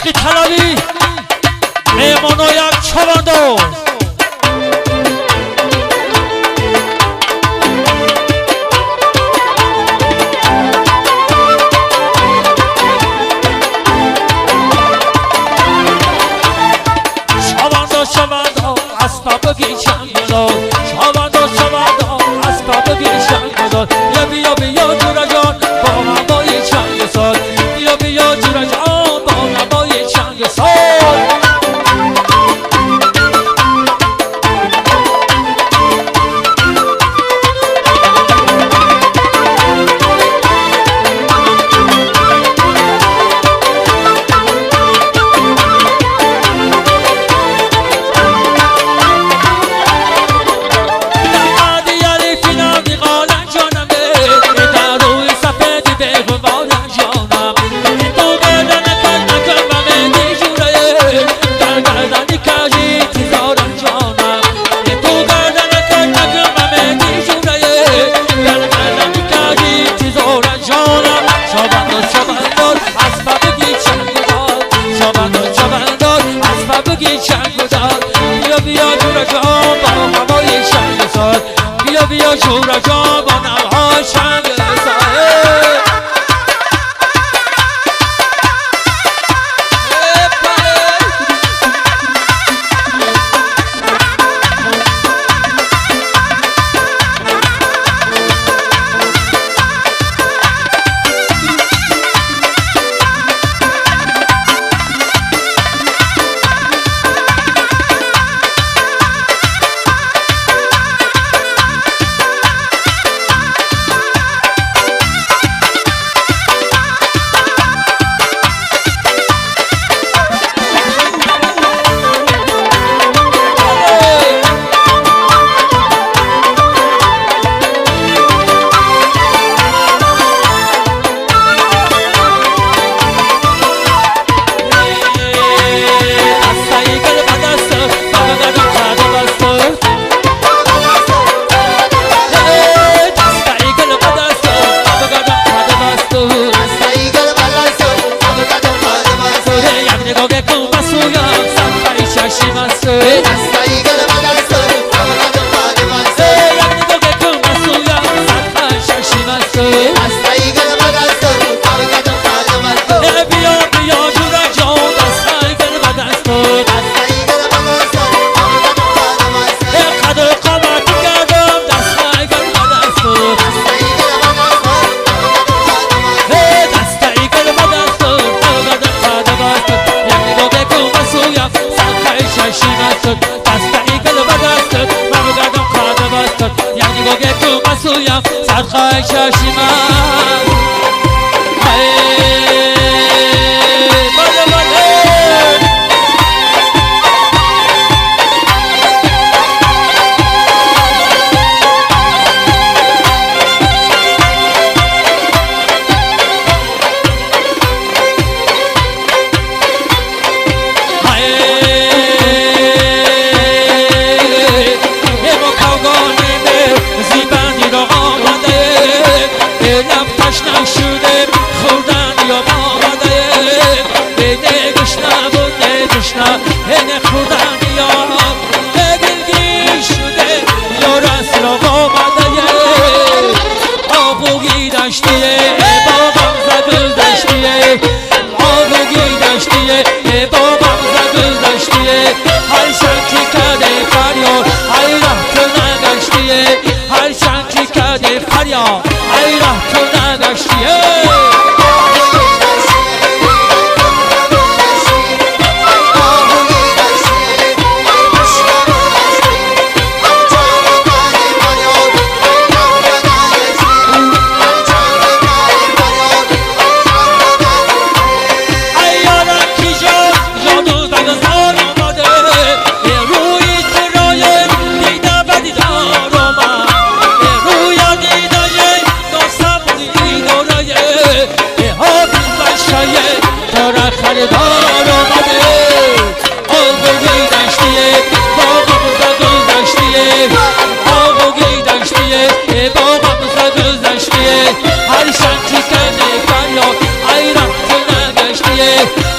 حق طلبی مهمان و یک چوبنداز شونداز اسباب بگی چنگ دار شونداز اسباب بگی چنگ دار بیا جورا جان با هوای چنگ سال بیا جورا جان با هوای چنگ سال بیا جورا جان با نوهای چنگ سرخای چشی من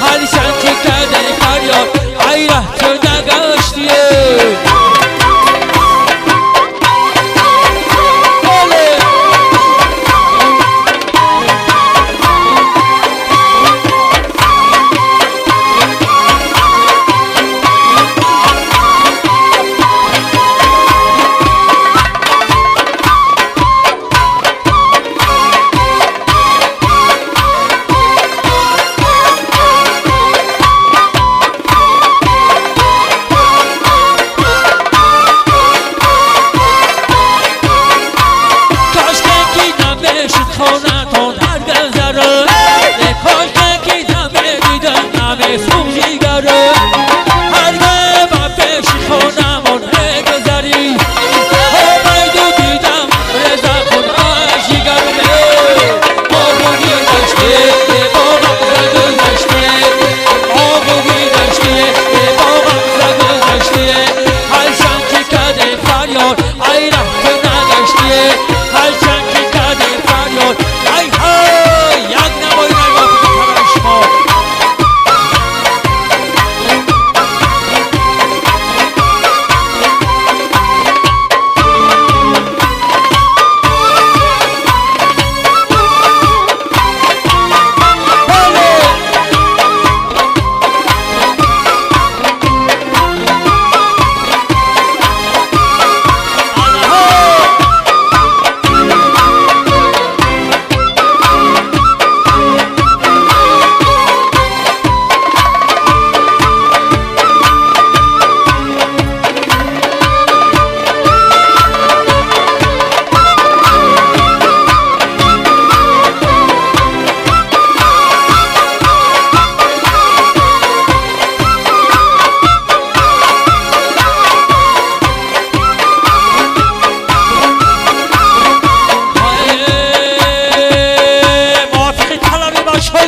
هر شنکی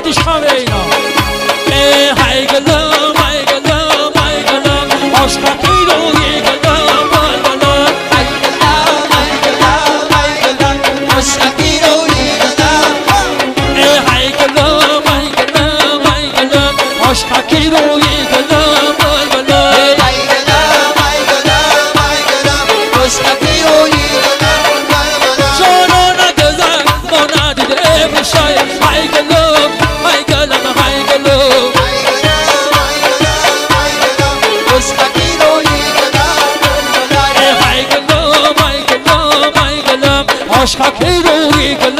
دیش خمینا های گلم های گلم های گلم عشق کی روی گلم های گلم های گلم های گلم عشق کی روی گلم های گلم های گلم های گلم عشق کی روی گلم های گلم های گلم های گلم های گلم عشق کی روی گلم جانان گذر ما ندیده بشای های گلم های گلم های گلم عشق کی روی گلم های گلم های گلم های گلم عشق کی روی گلم